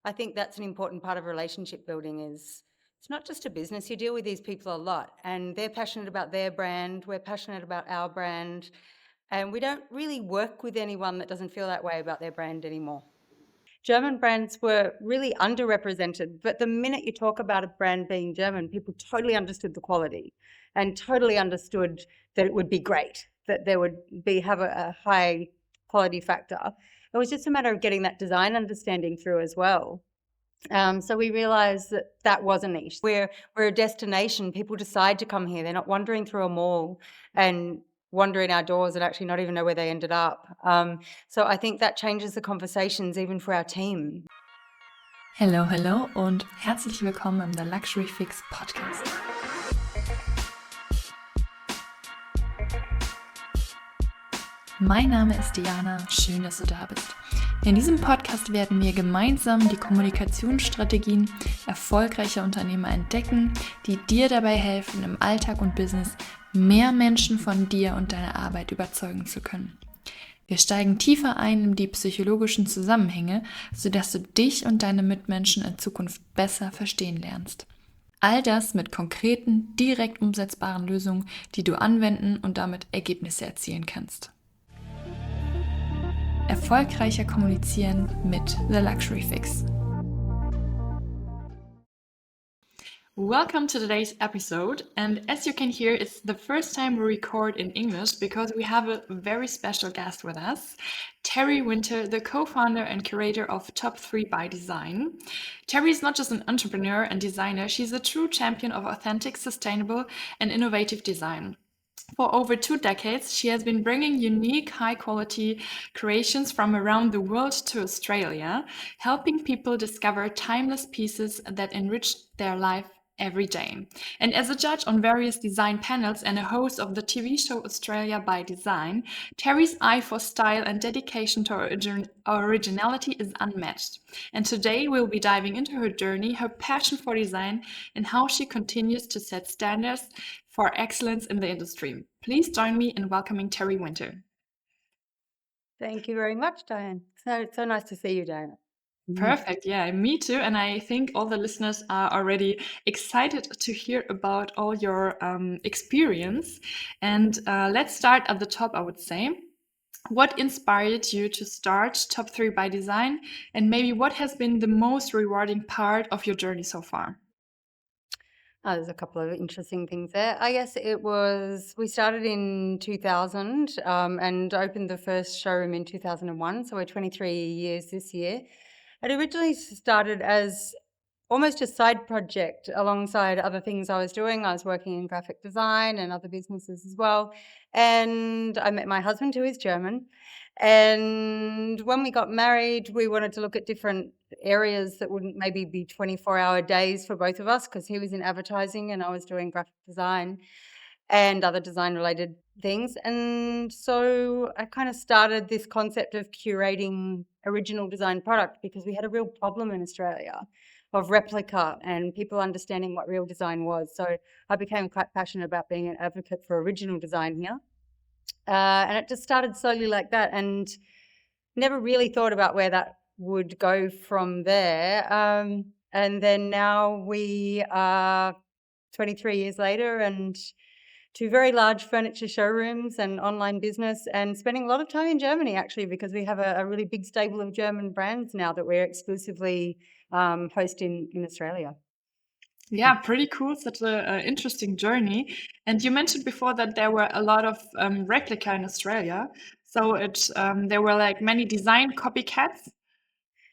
I think that's an important part of relationship building is it's not just a business. You deal with these people a lot and they're passionate about their brand. We're passionate about our brand. And we don't really work with anyone that doesn't feel that way about their brand anymore. German brands were really underrepresented, but the minute you talk about a brand being German, people totally understood the quality and totally understood that it would be great, that there would have a high quality factor. It was just a matter of getting that design understanding through as well. So we realised that that was a niche. We're a destination. People decide to come here. They're not wandering through a mall and wandering our doors and actually not even know where they ended up. So I think that changes the conversations even for our team. Hello, hello und herzlich willkommen im The Luxury Fix Podcast. Mein Name ist Diana, schön, dass du da bist. In diesem Podcast werden wir gemeinsam die Kommunikationsstrategien erfolgreicher Unternehmer entdecken, die dir dabei helfen, im Alltag und Business mehr Menschen von dir und deiner Arbeit überzeugen zu können. Wir steigen tiefer ein in die psychologischen Zusammenhänge, sodass du dich und deine Mitmenschen in Zukunft besser verstehen lernst. All das mit konkreten, direkt umsetzbaren Lösungen, die du anwenden und damit Ergebnisse erzielen kannst. Erfolgreicher kommunizieren mit The Luxury Fix. Welcome to today's episode, and as you can hear, it's the first time we record in English because we have a very special guest with us, Terri Winter, the co-founder and curator of Top 3 by Design. Terri is not just an entrepreneur and designer, she's a true champion of authentic, sustainable and innovative design. For over 2 decades, she has been bringing unique, high-quality creations from around the world to Australia, helping people discover timeless pieces that enrich their life every day. And as a judge on various design panels and a host of the TV show Australia by Design, Terri's eye for style and dedication to originality is unmatched. And today we'll be diving into her journey, her passion for design, and how she continues to set standards for excellence in the industry. Please join me in welcoming Terri Winter. Thank you very much, Diane. So nice to see you, Diana. Perfect. Yeah, me too. And I think all the listeners are already excited to hear about all your experience. And let's start at the top, I would say. What inspired you to start Top 3 by Design? And maybe what has been the most rewarding part of your journey so far? There's a couple of interesting things there. I guess we started in 2000 and opened the first showroom in 2001. So we're 23 years this year. It originally started as almost a side project alongside other things I was doing. I was working in graphic design and other businesses as well. And I met my husband, who is German. And when we got married, we wanted to look at different areas that wouldn't maybe be 24-hour days for both of us, because he was in advertising and I was doing graphic design and other design related things. And so I kind of started this concept of curating original design product because we had a real problem in Australia of replica and people understanding what real design was. So I became quite passionate about being an advocate for original design here. And it just started slowly like that and never really thought about where that would go from there. And then now we are 23 years later and 2 very large furniture showrooms and online business, and spending a lot of time in Germany actually, because we have a really big stable of German brands now that we're exclusively host in Australia. Yeah, pretty cool. Such an interesting journey. And you mentioned before that there were a lot of replica in Australia. So there were like many design copycats.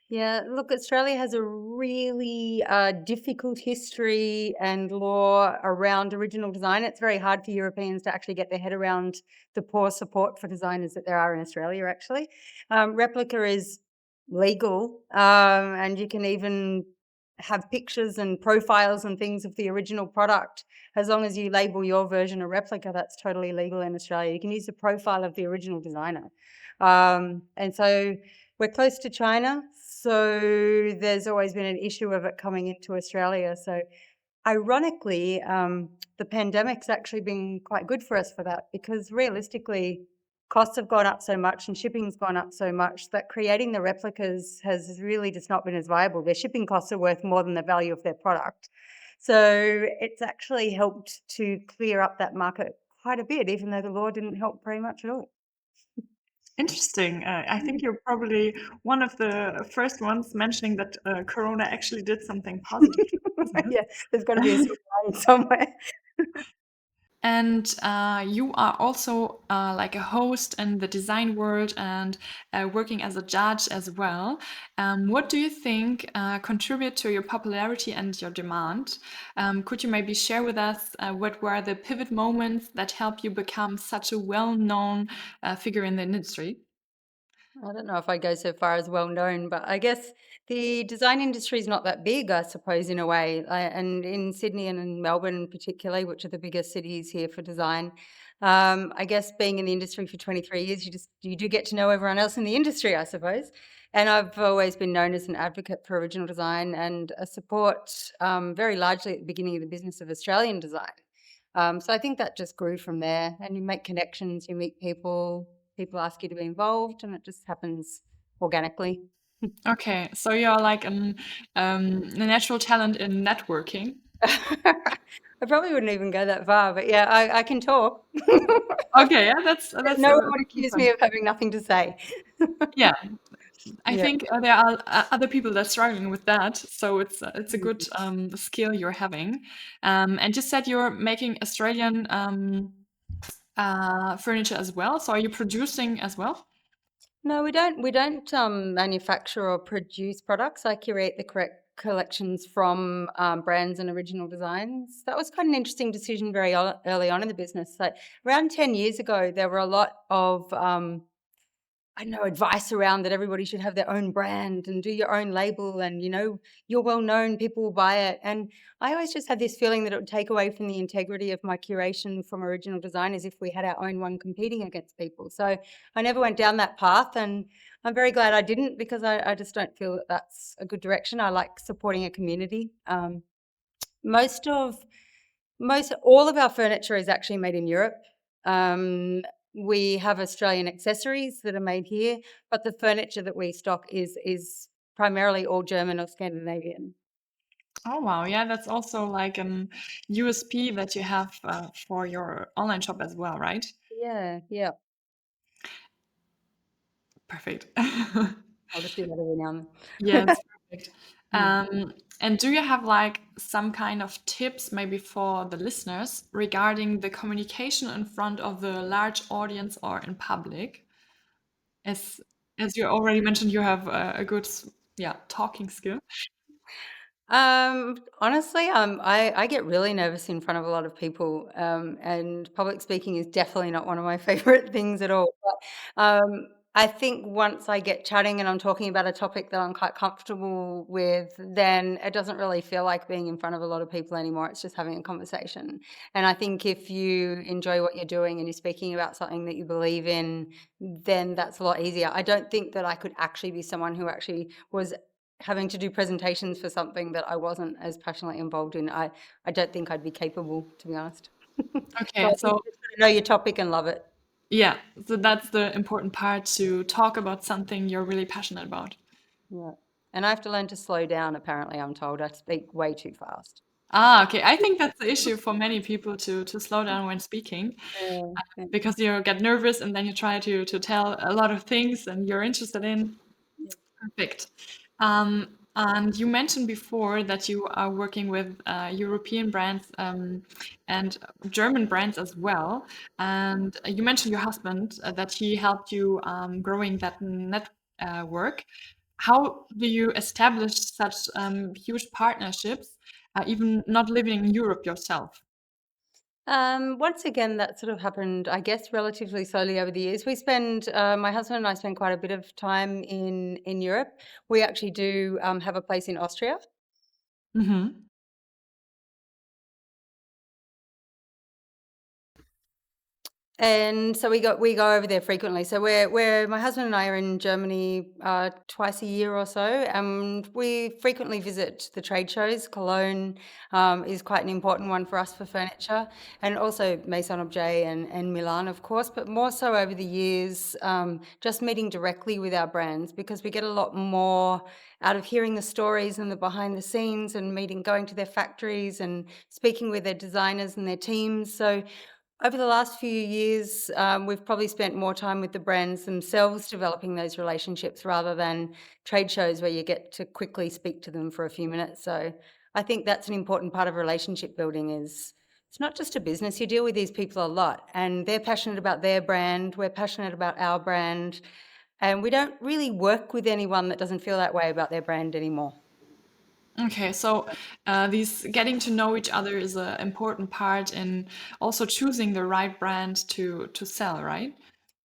Yeah, look, Australia has a really difficult history and law around original design. It's very hard for Europeans to actually get their head around the poor support for designers that there are in Australia, actually. Replica is legal, and you can even have pictures and profiles and things of the original product. As long as you label your version a replica, that's totally legal in Australia. You can use the profile of the original designer. And so we're close to China, so there's always been an issue of it coming into Australia. So ironically, the pandemic's actually been quite good for us for that, because realistically, costs have gone up so much and shipping's gone up so much that creating the replicas has really just not been as viable. Their shipping costs are worth more than the value of their product. So it's actually helped to clear up that market quite a bit, even though the law didn't help very much at all. Interesting. I think you're probably one of the first ones mentioning that Corona actually did something positive to Yeah, business. there's got to be a silver lining somewhere. And you are also like a host in the design world and working as a judge as well. What do you think contribute to your popularity and your demand? Could you maybe share with us what were the pivot moments that helped you become such a well-known figure in the industry? I don't know if I go so far as well known, but I guess the design industry is not that big, I suppose, in a way. And in Sydney and in Melbourne, particularly, which are the biggest cities here for design, I guess being in the industry for 23 years, you do get to know everyone else in the industry, I suppose. And I've always been known as an advocate for original design and a support, very largely at the beginning of the business of Australian design. So I think that just grew from there, and you make connections, you meet people ask you to be involved, and it just happens organically. Okay, so you're like a natural talent in networking. I probably wouldn't even go that far, but yeah, I can talk. Okay, yeah, that's No one would accuse fun. me of having nothing to say. Yeah, I Yeah. think there are other people that are struggling with that, so it's a good Mm. skill you're having. And you said you're making Australian furniture as well. So are you producing as well? No, we don't manufacture or produce products. I curate the correct collections from brands and original designs. That was quite an interesting decision early on in the business. Like around 10 years ago, there were a lot of I know advice around that everybody should have their own brand and do your own label, and you're well known, people will buy it. And I always just had this feeling that it would take away from the integrity of my curation from original designers if we had our own one competing against people. So I never went down that path, and I'm very glad I didn't, because I just don't feel that that's a good direction. I like supporting a community. Most of most all of our furniture is actually made in Europe. Um, we have Australian accessories that are made here, but the furniture that we stock is primarily all German or Scandinavian. Oh wow, yeah, that's also like an USP that you have for your online shop as well, right? Yeah, yeah. Perfect. I'll just do that every now and Yeah, then. it's perfect. Mm. And do you have like some kind of tips maybe for the listeners regarding the communication in front of the large audience or in public? As as you already mentioned, you have a good yeah talking skill. Honestly, I get really nervous in front of a lot of people, and public speaking is definitely not one of my favorite things at all. But I think once I get chatting and I'm talking about a topic that I'm quite comfortable with, then it doesn't really feel like being in front of a lot of people anymore. It's just having a conversation. And I think if you enjoy what you're doing and you're speaking about something that you believe in, then that's a lot easier. I don't think that I could actually be someone who actually was having to do presentations for something that I wasn't as passionately involved in. I don't think I'd be capable, to be honest. So Okay, I think so you just gotta know your topic and love it. yeah, so that's the important part to talk about something you're really passionate about. Yeah. And I have to learn to slow down, apparently, I'm told. I speak way too fast. Ah, okay. I think that's the issue for many people to slow down when speaking, Yeah, yeah, because you get nervous and then you try to tell a lot of things and you're interested in. yeah. Perfect. And you mentioned before that you are working with European brands and German brands as well. And you mentioned your husband that he helped you growing that network. How do you establish such huge partnerships, even not living in Europe yourself? Once again, that sort of happened, I guess, relatively slowly over the years. My husband and I spend quite a bit of time in Europe. We actually do have a place in Austria. Hmm. And so we go over there frequently. So we're my husband and I are in Germany twice a year or so, and we frequently visit the trade shows. Cologne is quite an important one for us for furniture, and also Maison Objet and Milan, of course. But more so over the years, just meeting directly with our brands, because we get a lot more out of hearing the stories and the behind the scenes, and going to their factories and speaking with their designers and their teams. So over the last few years, we've probably spent more time with the brands themselves developing those relationships rather than trade shows where you get to quickly speak to them for a few minutes. So I think that's an important part of relationship building. Is it's not just a business. You deal with these people a lot, and they're passionate about their brand. We're passionate about our brand, and we don't really work with anyone that doesn't feel that way about their brand anymore. Okay, so these getting to know each other is an important part in also choosing the right brand to sell, right?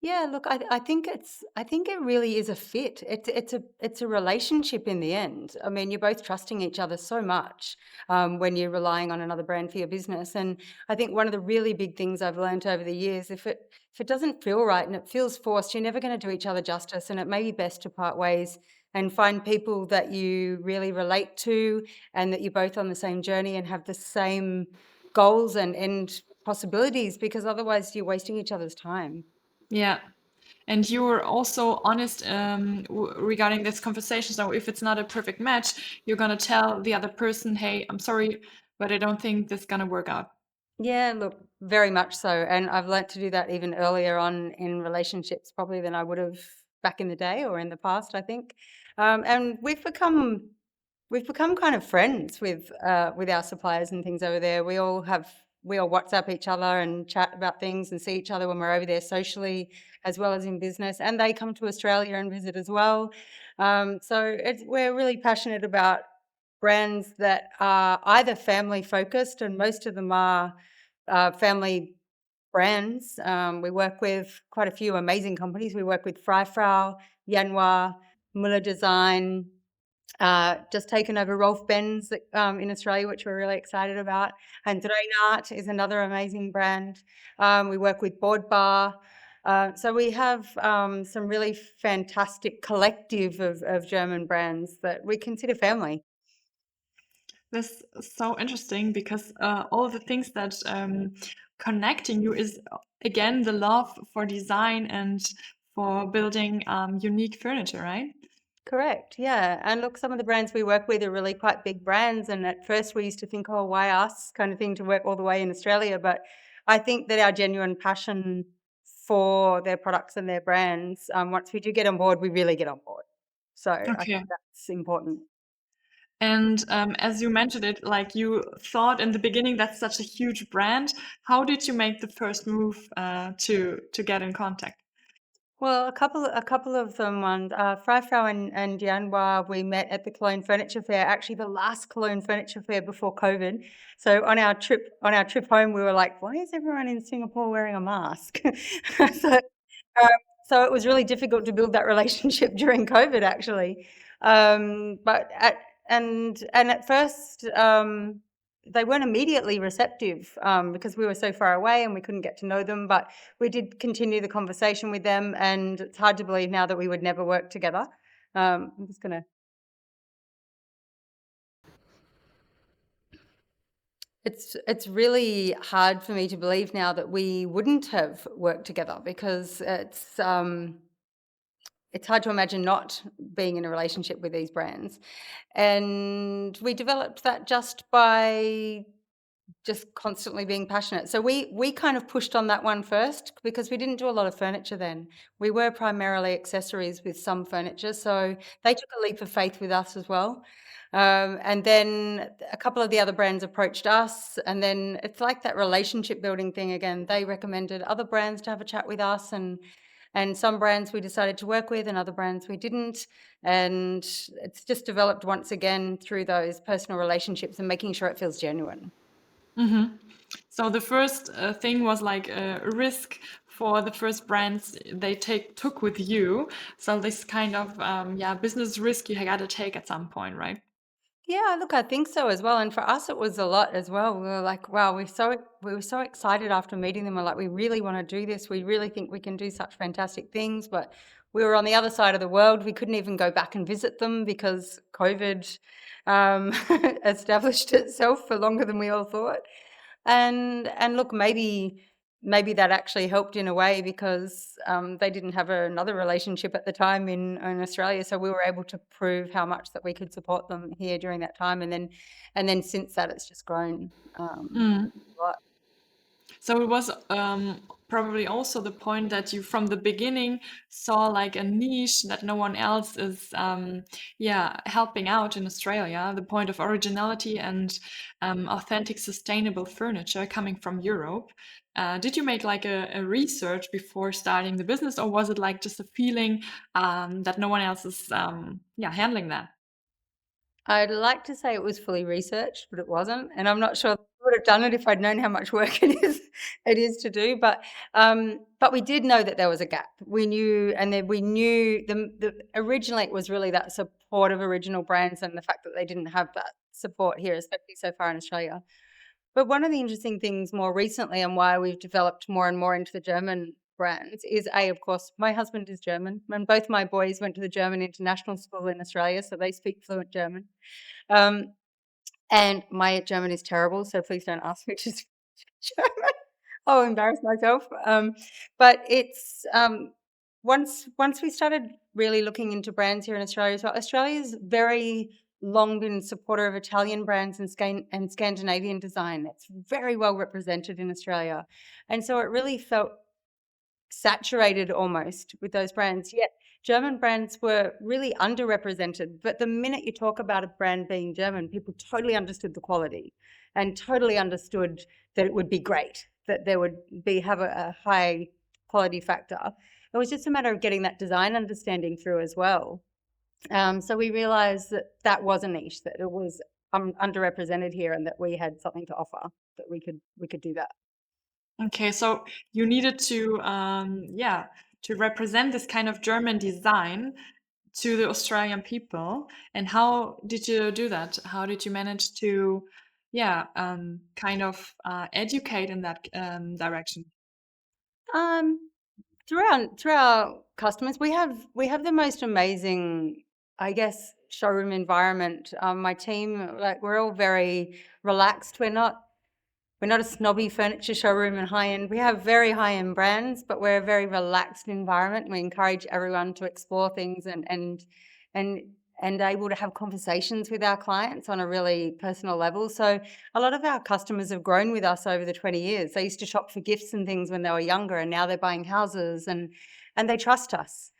Yeah, look, I think it really is a fit. It's a relationship in the end. I mean, you're both trusting each other so much when you're relying on another brand for your business. And I think one of the really big things I've learned over the years, if it doesn't feel right and it feels forced, you're never going to do each other justice. And it may be best to part ways and find people that you really relate to, and that you're both on the same journey and have the same goals and end possibilities, because otherwise you're wasting each other's time. Yeah. And you were also honest regarding this conversation. So if it's not a perfect match, you're gonna tell the other person, "Hey, I'm sorry, but I don't think this is gonna work out." Yeah, look, very much so. And I've learnt to do that even earlier on in relationships, probably than I would have back in the day or in the past, I think. And we've become kind of friends with our suppliers and things over there. We all WhatsApp each other and chat about things and see each other when we're over there socially as well as in business. And they come to Australia and visit as well. We're really passionate about brands that are either family focused, and most of them are family brands. We work with quite a few amazing companies. We work with Freifrau, Yanwa, Moeller Design, just taken over Rolf Benz in Australia, which we're really excited about. And Draenert is another amazing brand. We work with Board Bar. So we have some really fantastic collective of German brands that we consider family. This is so interesting because all the things that connecting you is again the love for design and for building unique furniture, right? Correct, yeah. And look, some of the brands we work with are really quite big brands. And at first we used to think, oh, why us kind of thing to work all the way in Australia. But I think that our genuine passion for their products and their brands, once we do get on board, we really get on board. So I Okay. think that's important. And as you mentioned it, like you thought in the beginning, that's such a huge brand. How did you make the first move to get in contact? Well, a couple of them. Freifrau and Yanhua, we met at the Cologne Furniture Fair, actually the last Cologne Furniture Fair before COVID. So on our trip home, we were like, why is everyone in Singapore wearing a mask? So um, so it was really difficult to build that relationship during COVID, actually. But at first, they weren't immediately receptive because we were so far away and we couldn't get to know them. But we did continue the conversation with them, and it's hard to believe now that we would never work together. I'm just gonna. It's really hard for me to believe now that we wouldn't have worked together, because it's hard to imagine not being in a relationship with these brands. And we developed that just by just constantly being passionate. So we kind of pushed on that one first, because we didn't do a lot of furniture then. We were primarily accessories with some furniture. So they took a leap of faith with us as well. And then a couple of the other brands approached us, and then it's like that relationship building thing again. They recommended other brands to have a chat with us, and some brands we decided to work with and other brands we didn't. And it's just developed once again through those personal relationships and making sure it feels genuine. So the first thing was like a risk for the first brands they took with you. So this kind of yeah business risk you got to take at some point, right? Yeah, look, I think so as well, and for us, it was a lot as well. We were like, "Wow, we were so excited after meeting them. We're like, we really want to do this. We really think we can do such fantastic things." But we were on the other side of the world. We couldn't even go back and visit them because COVID established itself for longer than we all thought. And look, maybe that actually helped in a way because they didn't have another relationship at the time in Australia, so we were able to prove how much that we could support them here during that time, and then since that it's just grown Mm. a lot. So it was probably also the point that you from the beginning saw like a niche that no one else is yeah, helping out in Australia, the point of originality and authentic sustainable furniture coming from Europe. Did you make like a research before starting the business, or was it like just a feeling that no one else is yeah, handling that? I'd like to say it was fully researched, but it wasn't, and I'm not sure I would have done it if I'd known how much work it is to do. But we did know that there was a gap. We knew, and then we knew the originally it was really that support of original brands and the fact that they didn't have that support here, especially so far in Australia. But one of the interesting things more recently and why we've developed more and more into the German brands is of course, my husband is German, and both my boys went to the German international school in Australia, so they speak fluent German. Um, and my German is terrible, so please don't ask me to speak German. I'll embarrass myself. But it's once we started really looking into brands here in Australia as well. Australia's very long been a supporter of Italian brands and Scandinavian design. It's very well represented in Australia, and so it really felt saturated almost with those brands. Yet German brands were really underrepresented. But the minute you talk about a brand being German, people totally understood the quality and totally understood that it would be great, that there would have a high quality factor. It was just a matter of getting that design understanding through as well. So we realized that that was a niche, that it was underrepresented here, and that we had something to offer, that we could do that. Okay, so you needed to, yeah, to represent this kind of German design to the Australian people. And how did you do that? How did you manage to, yeah, kind of educate in that direction? Um, through our customers, we have the most amazing, I guess, showroom environment. My team, like, we're all very relaxed. We're not a snobby furniture showroom and high end. We have very high end brands, but we're a very relaxed environment. We encourage everyone to explore things and and able to have conversations with our clients on a really personal level. So a lot of our customers have grown with us over the 20 years. They used to shop for gifts and things when they were younger, and now they're buying houses, and they trust us.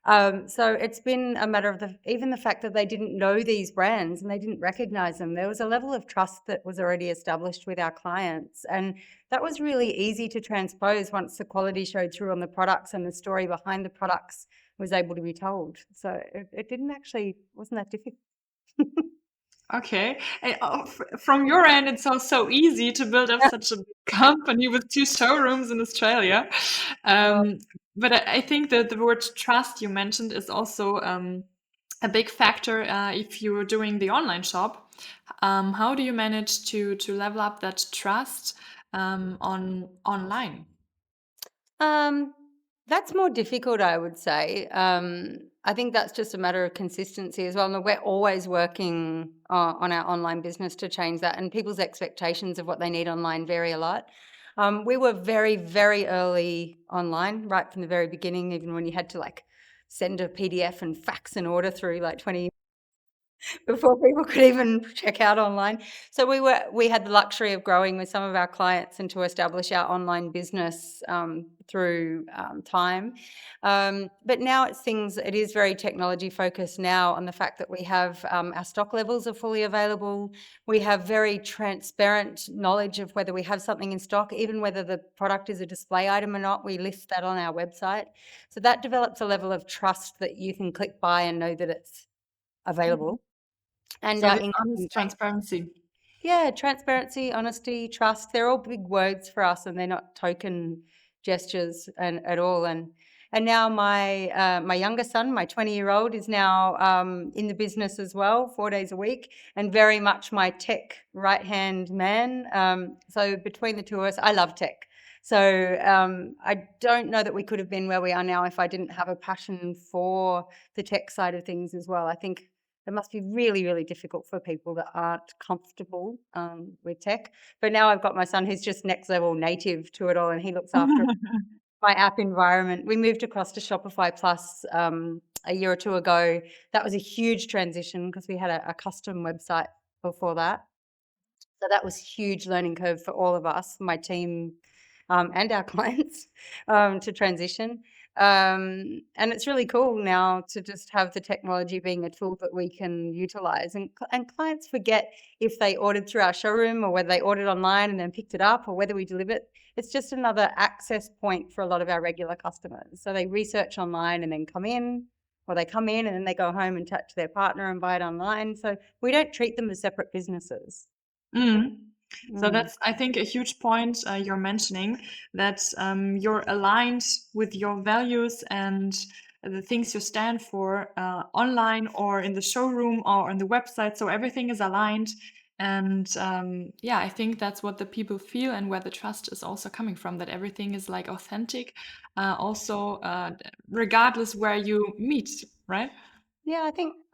So it's been a matter of even the fact that they didn't know these brands and they didn't recognize them. There was a level of trust that was already established with our clients. And that was really easy to transpose once the quality showed through on the products and the story behind the products was able to be told. So it didn't actually, wasn't that difficult. Okay. And, from your end, it sounds so easy to build up such a big company with two showrooms in Australia. Uh, Um, but I think that the word trust you mentioned is also a big factor if you're doing the online shop. How do you manage to level up that trust on online? Um, that's more difficult, I would say. I think that's just a matter of consistency as well. And we're always working on our online business to change that, and people's expectations of what they need online vary a lot. We were very, very early online, right from the very beginning, even when you had to like send a PDF and fax an order through like 20 before people could even check out online. So we had the luxury of growing with some of our clients and to establish our online business through time. But now it is very technology focused now on the fact that we have our stock levels are fully available. We have very transparent knowledge of whether we have something in stock, even whether the product is a display item or not. We list that on our website. So that develops a level of trust that you can click buy and know that it's Mhm. available. And So our this incoming honest date. transparency. Yeah, transparency, honesty, trust, they're all big words for us, and they're not token gestures at all. And now my younger son, my 20-year-old, is now in the business as well, 4 days a week, and very much my tech right-hand man. So between the two of us, I love tech. So I don't know that we could have been where we are now if I didn't have a passion for the tech side of things as well. I think it must be really, really difficult for people that aren't comfortable with tech. But now I've got my son who's just next level native to it all, and he looks after my app environment. We moved across to Shopify Plus a year or two ago. That was a huge transition because we had a custom website before that. So that was a huge learning curve for all of us, my team and our clients, to transition. And it's really cool now to just have the technology being a tool that we can utilize. And clients forget if they ordered through our showroom or whether they ordered online and then picked it up or whether we deliver it. It's just another access point for a lot of our regular customers. So they research online and then come in, or they come in and then they go home and chat to their partner and buy it online. So we don't treat them as separate businesses. Mm. So Mm. that's, I think, a huge point you're mentioning, that you're aligned with your values and the things you stand for online or in the showroom or on the website. So everything is aligned. And yeah, I think that's what the people feel and where the trust is also coming from, that everything is like authentic, also regardless where you meet, right? Yeah, I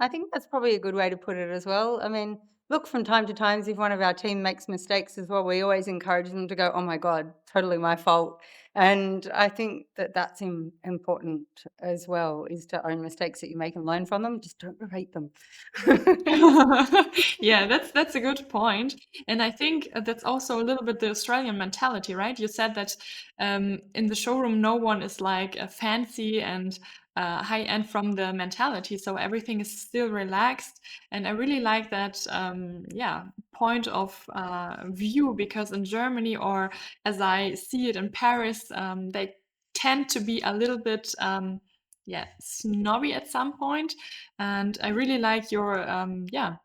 think that's probably a good way to put it as well. I mean, look, from time to time, if one of our team makes mistakes as well, we always encourage them to go, "Oh my God, totally my fault." And I think that that's important as well, is to own mistakes that you make and learn from them. Just don't repeat them. Yeah, that's a good point. And I think that's also a little bit the Australian mentality, right? You said that in the showroom, no one is like fancy and high end from the mentality. So everything is still relaxed. And I really like that, yeah, point of view, because in Germany, or as I see it in Paris, they tend to be a little bit, yeah, snobby at some point. And I really like your, yeah,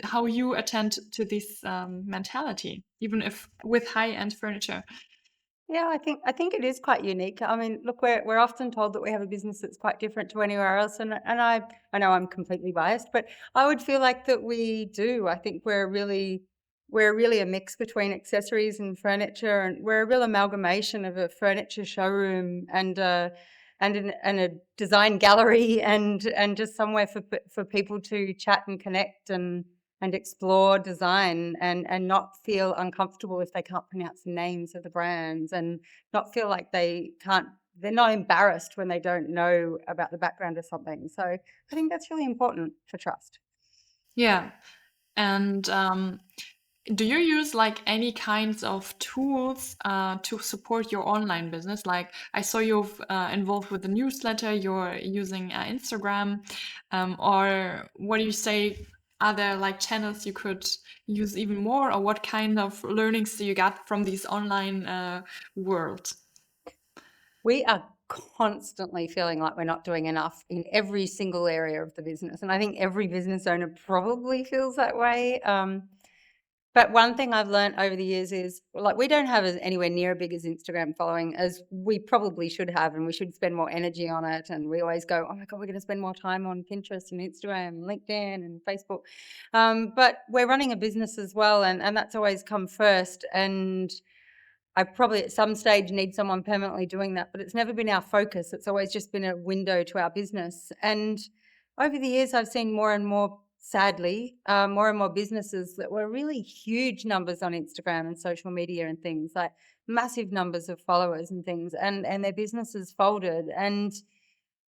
how you attend to this mentality, even if with high-end furniture. Yeah, I think it is quite unique. I mean, look, we're often told that we have a business that's quite different to anywhere else, and I know I'm completely biased, but I would feel like that we do. I think we're really a mix between accessories and furniture, and we're a real amalgamation of a furniture showroom and a design gallery and just somewhere for people to chat and connect and explore design and not feel uncomfortable if they can't pronounce the names of the brands, and not feel like they're not embarrassed when they don't know about the background of something. So I think that's really important for trust. Yeah. And do you use like any kinds of tools to support your online business? Like I saw you've involved with the newsletter, you're using Instagram, or what do you say? Are there like channels you could use even more, or what kind of learnings do you get from these online world? We are constantly feeling like we're not doing enough in every single area of the business, and I think every business owner probably feels that way. But one thing I've learned over the years is, like, we don't have anywhere near as big as Instagram following as we probably should have, and we should spend more energy on it. And we always go, "Oh my God, we're going to spend more time on Pinterest and Instagram and LinkedIn and Facebook." But we're running a business as well, and that's always come first. And I probably at some stage need someone permanently doing that, but it's never been our focus. It's always just been a window to our business. And over the years, I've seen more and more, sadly, more and more businesses that were really huge numbers on Instagram and social media and things, like massive numbers of followers and things, and their businesses folded. And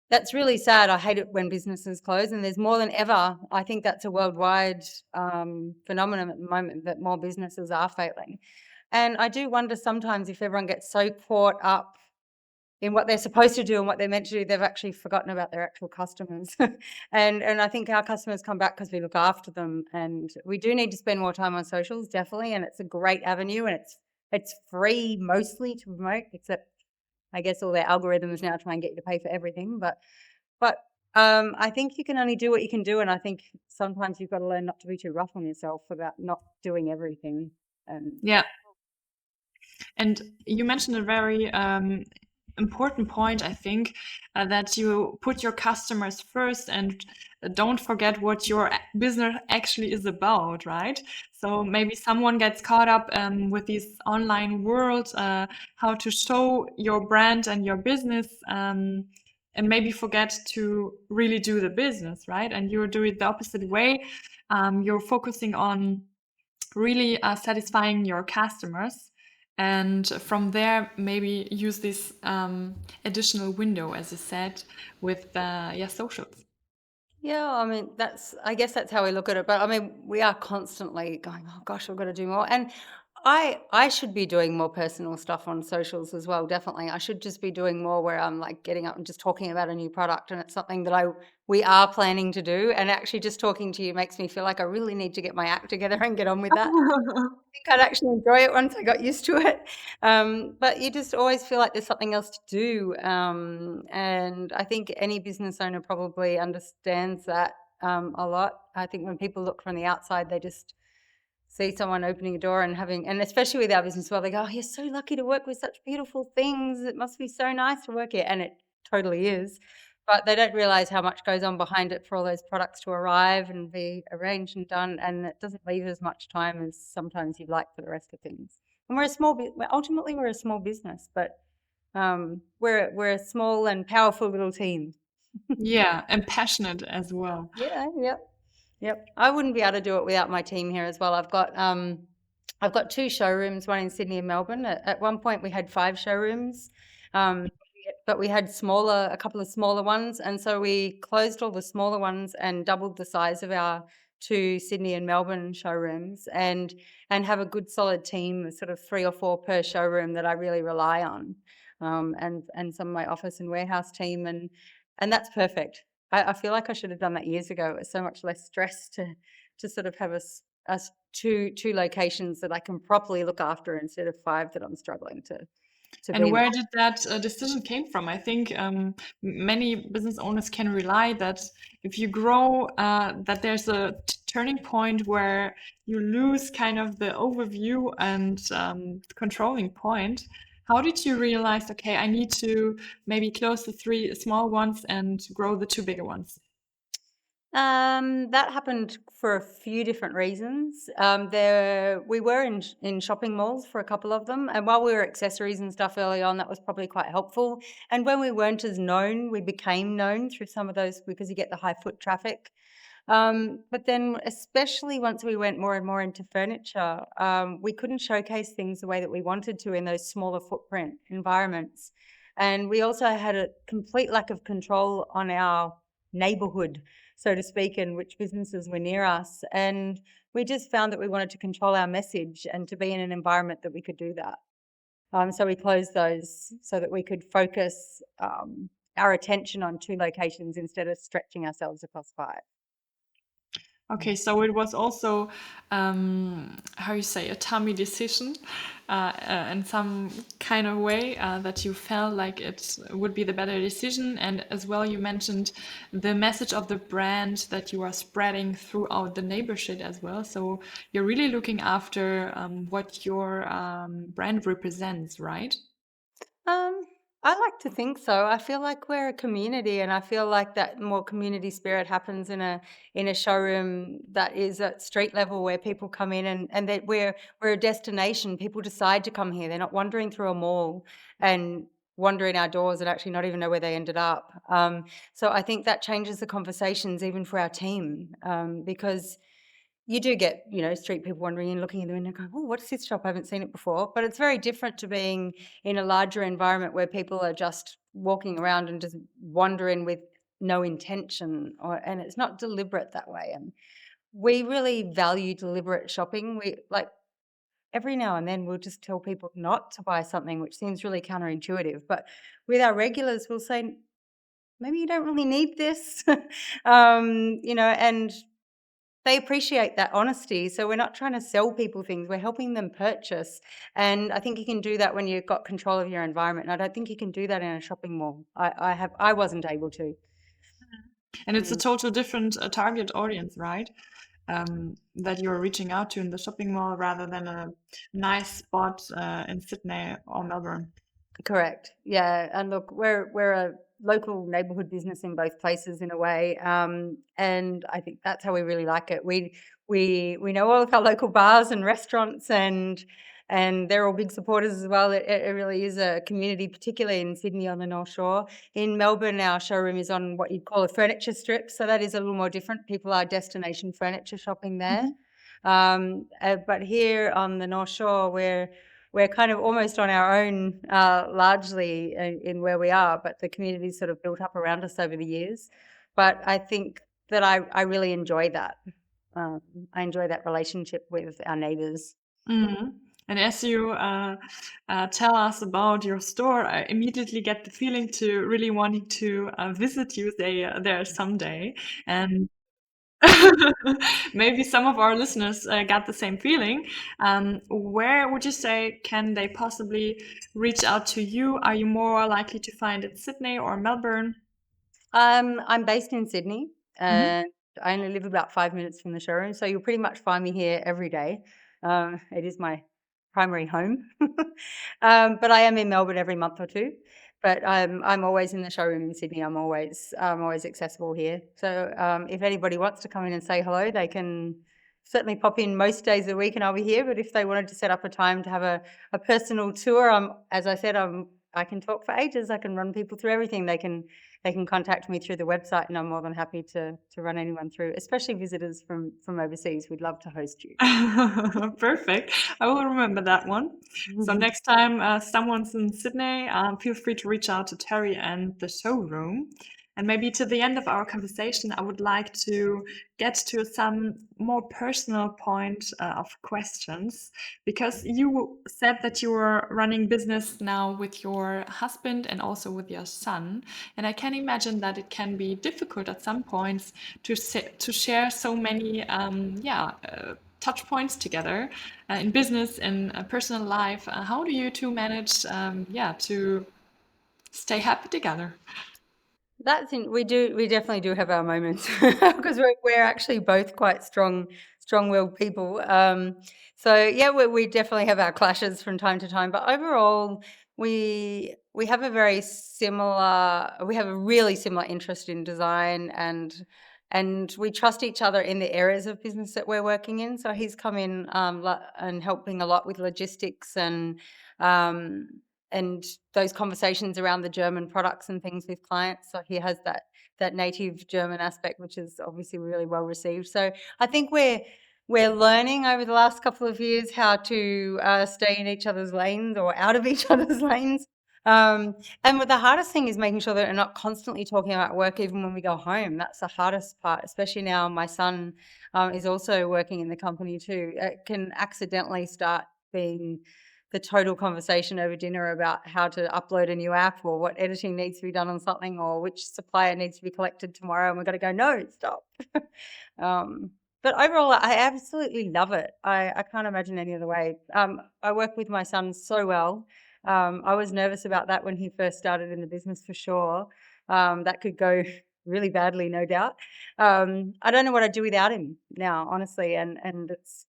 that's really sad. I hate it when businesses close, and there's more than ever. I think that's a worldwide phenomenon at the moment, that more businesses are failing. And I do wonder sometimes if everyone gets so caught up in what they're supposed to do and what they're meant to do, they've actually forgotten about their actual customers. And I think our customers come back because we look after them, and we do need to spend more time on socials, definitely. And it's a great avenue, and it's free mostly to promote, except I guess all their algorithms now try and get you to pay for everything. But I think you can only do what you can do, and I think sometimes you've got to learn not to be too rough on yourself about not doing everything. And Yeah. And you mentioned a very important point, I think, that you put your customers first and don't forget what your business actually is about, right? So maybe someone gets caught up with this online world, how to show your brand and your business, and maybe forget to really do the business, right? And you do it the opposite way. You're focusing on really satisfying your customers, and from there maybe use this additional window, as you said, with yeah, socials. Yeah, I mean, I guess that's how we look at it. But I mean, we are constantly going, oh gosh, we've got to do more. And I should be doing more personal stuff on socials as well. Definitely. I should just be doing more where I'm like getting up and just talking about a new product. And it's something that we are planning to do. And actually just talking to you makes me feel like I really need to get my act together and get on with that. Think I'd actually enjoy it once I got used to it. But you just always feel like there's something else to do. And I think any business owner probably understands that a lot. I think when people look from the outside, they just see someone opening a door and having, and especially with our business, well, they go, oh, you're so lucky to work with such beautiful things. It must be so nice to work here. And it totally is. But they don't realize how much goes on behind it for all those products to arrive and be arranged and done. And it doesn't leave as much time as sometimes you'd like for the rest of things. And ultimately we're a small business, but we're a small and powerful little team. Yeah, and passionate as well. Yeah, yep. Yep. I wouldn't be able to do it without my team here as well. I've got two showrooms, one in Sydney and Melbourne. At one point we had 5 showrooms. But we had a couple of smaller ones, and so we closed all the smaller ones and doubled the size of our 2 Sydney and Melbourne showrooms, and have a good solid team of sort of 3 or 4 per showroom that I really rely on. And some of my office and warehouse team, and that's perfect. I feel like I should have done that years ago. It was so much less stress to sort of have us two locations that I can properly look after instead of 5 that I'm struggling to And be where did that decision came from? I think many business owners can rely that if you grow, that there's a turning point where you lose kind of the overview and controlling point. How did you realize, okay, I need to maybe close the 3 small ones and grow the 2 bigger ones? That happened for a few different reasons. We were in shopping malls for a couple of them, and while we were accessories and stuff early on, that was probably quite helpful. And when we weren't as known, we became known through some of those because you get the high foot traffic. But then, especially once we went more and more into furniture, we couldn't showcase things the way that we wanted to in those smaller footprint environments. And we also had a complete lack of control on our neighborhood, so to speak, and which businesses were near us. And we just found that we wanted to control our message and to be in an environment that we could do that. So we closed those so that we could focus our attention on 2 locations instead of stretching ourselves across 5. Okay, so it was also, how you say, a tummy decision, in some kind of way, that you felt like it would be the better decision. And as well, you mentioned the message of the brand that you are spreading throughout the neighborhood as well. So you're really looking after what your brand represents, right? Um, I like to think so. I feel like we're a community, and I feel like that more community spirit happens in a showroom that is at street level where people come in and that we're a destination. People decide to come here. They're not wandering through a mall and wandering our doors and actually not even know where they ended up. So I think that changes the conversations even for our team, because you do get, street people wandering in, looking in the window, going, "Oh, what is this shop? I haven't seen it before." But it's very different to being in a larger environment where people are just walking around and just wandering with no intention, and it's not deliberate that way. And we really value deliberate shopping. We like every now and then we'll just tell people not to buy something, which seems really counterintuitive. But with our regulars, we'll say, maybe you don't really need this, and they appreciate that honesty. So we're not trying to sell people things, we're helping them purchase. And I think you can do that when you've got control of your environment. And I don't think you can do that in a shopping mall. I wasn't able to. And it's a Mm. total different target audience, right? That you're reaching out to in the shopping mall rather than a nice spot in Sydney or Melbourne. Correct. Yeah, and look, we're a local neighbourhood business in both places in a way, and I think that's how we really like it. We know all of our local bars and restaurants, and they're all big supporters as well. It really is a community, particularly in Sydney on the North Shore. In Melbourne, our showroom is on what you'd call a furniture strip, so that is a little more different. People are destination furniture shopping there, Mhm. but here on the North Shore, we're kind of almost on our own, largely in where we are, but the community's sort of built up around us over the years. But I think that I really enjoy that. Um, I enjoy that relationship with our neighbours. Mhm. And as you tell us about your store, I immediately get the feeling to really wanting to visit you there someday. And maybe some of our listeners got the same feeling. Where would you say can they possibly reach out to you? Are you more likely to find it Sydney or Melbourne? I'm based in Sydney, Mhm. and I only live about 5 minutes from the showroom, so you'll pretty much find me here every day. It is my primary home, but I am in Melbourne every month or two. But I'm always in the showroom in Sydney. I'm always accessible here. So if anybody wants to come in and say hello, they can certainly pop in most days of the week, and I'll be here. But if they wanted to set up a time to have a personal tour, as I said, I can talk for ages. I can run people through everything. They can contact me through the website, and I'm more than happy to run anyone through, especially visitors from overseas. We'd love to host you. Perfect. I will remember that one. So next time someone's in Sydney, feel free to reach out to Terry and the showroom. And maybe to the end of our conversation, I would like to get to some more personal point of questions because you said that you were running business now with your husband and also with your son, and I can imagine that it can be difficult at some points to share so many touch points together in business and personal life. How do you two manage, to stay happy together? We definitely do have our moments because we're actually both quite strong-willed people. So yeah, we definitely have our clashes from time to time, but overall, we have we have a really similar interest in design, and we trust each other in the areas of business that we're working in. So he's come in and helping a lot with logistics um, and those conversations around the German products and things with clients. So he has that native German aspect, which is obviously really well received. So I think we're learning over the last couple of years how to stay in each other's lanes or out of each other's lanes. And what the hardest thing is making sure that we're not constantly talking about work even when we go home. That's the hardest part, especially now my son is also working in the company too. It can accidentally start being the total conversation over dinner about how to upload a new app or what editing needs to be done on something or which supplier needs to be collected tomorrow. And we've got to go, no, stop. um, but overall, I absolutely love it. I can't imagine any other way. I work with my son so well. I was nervous about that when he first started in the business for sure. That could go really badly, no doubt. I don't know what I'd do without him now, honestly, and it's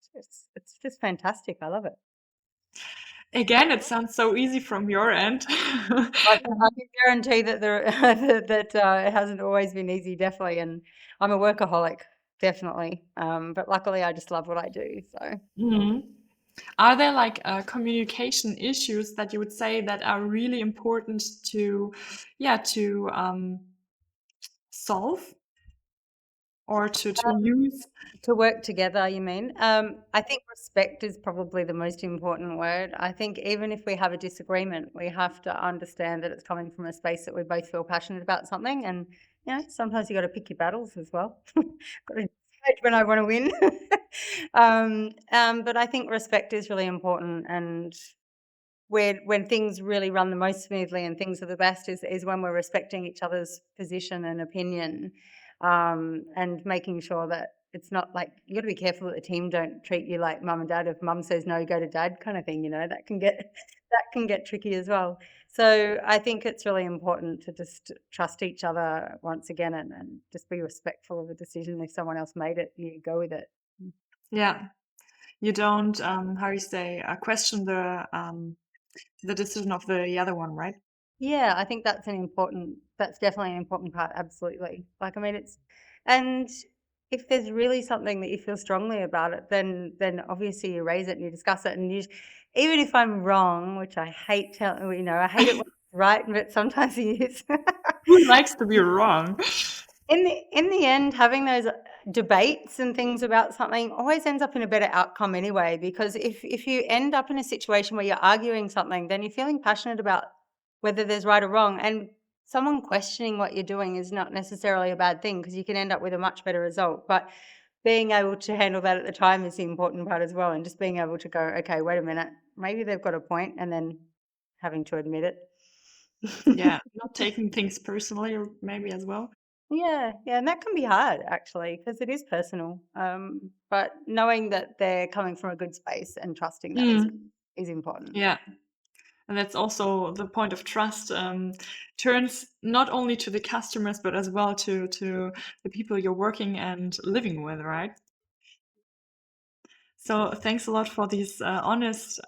just fantastic. I love it. Again, it sounds so easy from your end. I can guarantee that there it hasn't always been easy, definitely, and I'm a workaholic, definitely. But luckily, I just love what I do. So Mhm. Are there like communication issues that you would say that are really important to solve or to use? to work together, you mean? I think respect is probably the most important word. I think even if we have a disagreement, we have to understand that it's coming from a space that we both feel passionate about something, and sometimes you got to pick your battles as well. Got to decide when I want to win. But I think respect is really important, and when things really run the most smoothly and things are the best is when we're respecting each other's position and opinion, and making sure that it's not like you got to be careful that the team don't treat you like mum and dad. If mum says no, go to dad, kind of thing. That can get that can get tricky as well. So I think it's really important to just trust each other once again, and just be respectful of a decision. If someone else made it, you go with it. Yeah, you don't, how you say, question the the decision of the other one, right? Yeah, I think that's definitely an important part, absolutely. Like, I mean, and if there's really something that you feel strongly about it, then obviously you raise it and you discuss it, and even if I'm wrong, which I hate telling, I hate it when it's right, but sometimes it is. Who likes to be wrong? In the end, having those debates and things about something always ends up in a better outcome anyway, because if you end up in a situation where you're arguing something, then you're feeling passionate about whether there's right or wrong, and someone questioning what you're doing is not necessarily a bad thing, because you can end up with a much better result. But being able to handle that at the time is the important part as well, and just being able to go, "Okay, wait a minute, maybe they've got a point," and then having to admit it. Yeah, not taking things personally, or maybe as well. Yeah, yeah, and that can be hard actually, because it is personal. But knowing that they're coming from a good space and trusting that is Mm, is important. yeah. And that's also the point of trust, turns not only to the customers, but as well to the people you're working and living with, right? So thanks a lot for these honest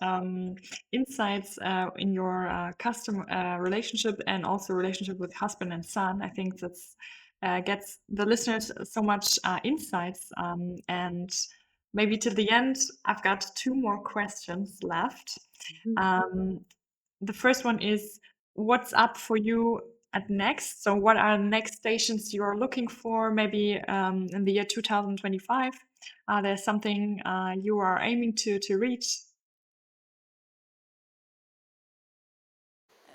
insights in your customer relationship, and also relationship with husband and son. I think that's gets the listeners so much insights. And maybe to the end, I've got two more questions left. Mhm. Um, the first one is, what's up for you at next? So what are the next stations you're looking for, maybe in the year 2025? There's something you are aiming to reach?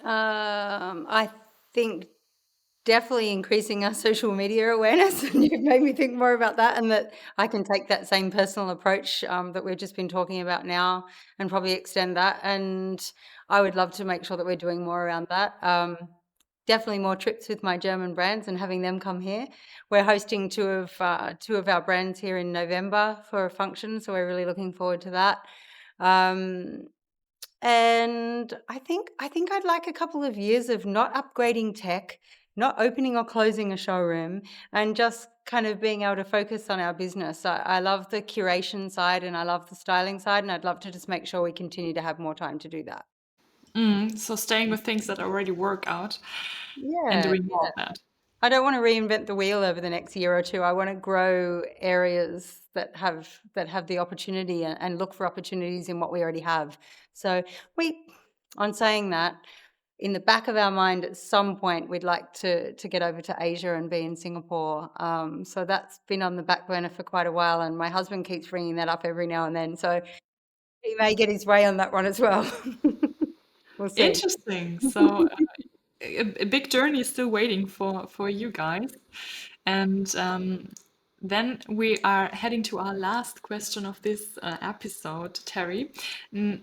I think definitely increasing our social media awareness, and you've made me think more about that, and that I can take that same personal approach that we've just been talking about now, and probably extend that. And I would love to make sure that we're doing more around that. Definitely more trips with my German brands and having them come here. We're hosting two of our brands here in November for a function, so we're really looking forward to that. Um, and I think I'd like a couple of years of not upgrading tech, not opening or closing a showroom, and just kind of being able to focus on our business. I love the curation side and I love the styling side, and I'd love to just make sure we continue to have more time to do that. So staying with things that already work out and Yeah, doing more yeah. of that. I don't want to reinvent the wheel over the next year or two. I want to grow areas that have the opportunity, and look for opportunities in what we already have. So we, on saying that, in the back of our mind, at some point, we'd like to get over to Asia and be in Singapore. So that's been on the back burner for quite a while, and my husband keeps bringing that up every now and then. So he may get his way on that one as well. We'll see. Interesting. So a big journey is still waiting for you guys. And then we are heading to our last question of this episode, Terry. Mm,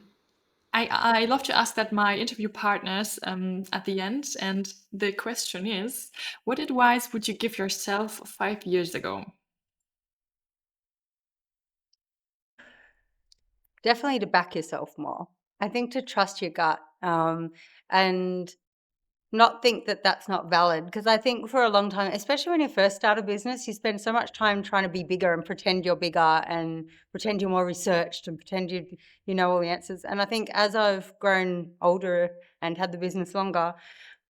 I love to ask that my interview partners at the end. And the question is, what advice would you give yourself 5 years ago? Definitely to back yourself more. I think to trust your gut, and not think that that's not valid, because I think for a long time, especially when you first start a business, you spend so much time trying to be bigger and pretend you're bigger and pretend you're more researched and pretend you know all the answers. And I think as I've grown older and had the business longer,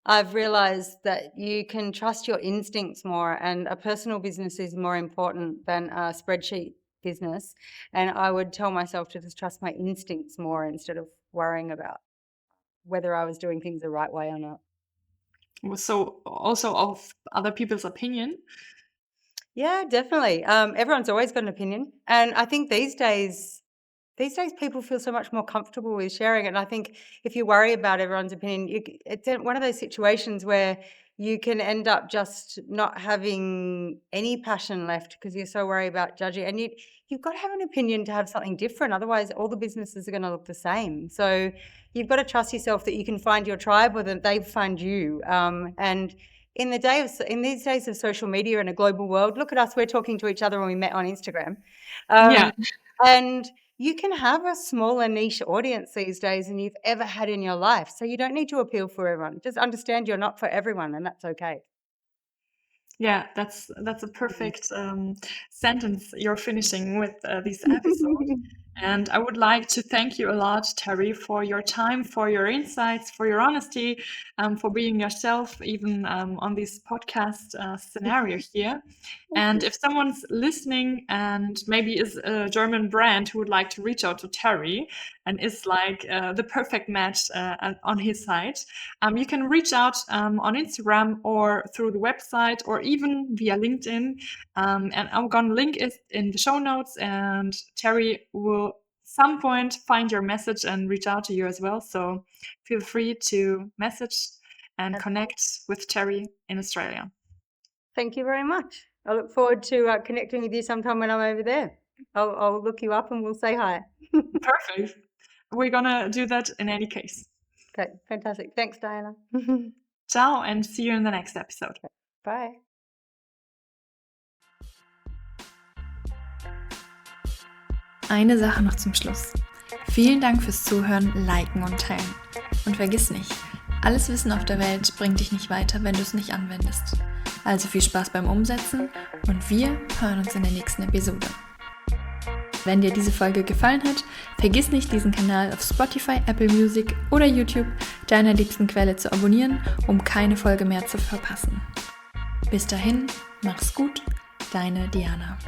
I've realized that you can trust your instincts more, and a personal business is more important than a spreadsheet business. And I would tell myself to just trust my instincts more instead of worrying about whether I was doing things the right way or not. So also of other people's opinion. Yeah, definitely. Everyone's always got an opinion, and I think these days people feel so much more comfortable with sharing it. And I think if you worry about everyone's opinion, it's one of those situations where you can end up just not having any passion left, because you're so worried about judging. And you've got to have an opinion to have something different. Otherwise, all the businesses are going to look the same. So you've got to trust yourself that you can find your tribe, or that they find you. And in these days of social media and a global world, look at us. We're talking to each other when we met on Instagram. Yeah. Um, and you can have a smaller niche audience these days than you've ever had in your life. So you don't need to appeal for everyone. Just understand you're not for everyone, and that's okay. Yeah, that's a perfect sentence you're finishing with this episode. And I would like to thank you a lot, Terri, for your time, for your insights, for your honesty, for being yourself, even on this podcast scenario here. And if someone's listening and maybe is a German brand who would like to reach out to Terri and is like the perfect match on his side, you can reach out on Instagram or through the website or even via LinkedIn. And I'm going to link it in the show notes, and Terri will some point find your message and reach out to you as well. So feel free to message and connect with Terri in Australia. Thank you very much. I look forward to connecting with you sometime when I'm over there. I'll look you up and we'll say hi. Perfect. We're going to do that in any case. Okay, fantastic. Thanks, Diana. Ciao, and see you in the next episode. Bye. Eine Sache noch zum Schluss. Vielen Dank fürs Zuhören, Liken und Teilen. Und vergiss nicht, alles Wissen auf der Welt bringt dich nicht weiter, wenn du es nicht anwendest. Also viel Spaß beim Umsetzen und wir hören uns in der nächsten Episode. Wenn dir diese Folge gefallen hat, vergiss nicht, diesen Kanal auf Spotify, Apple Music oder YouTube, deiner liebsten Quelle, zu abonnieren, um keine Folge mehr zu verpassen. Bis dahin, mach's gut, deine Diana.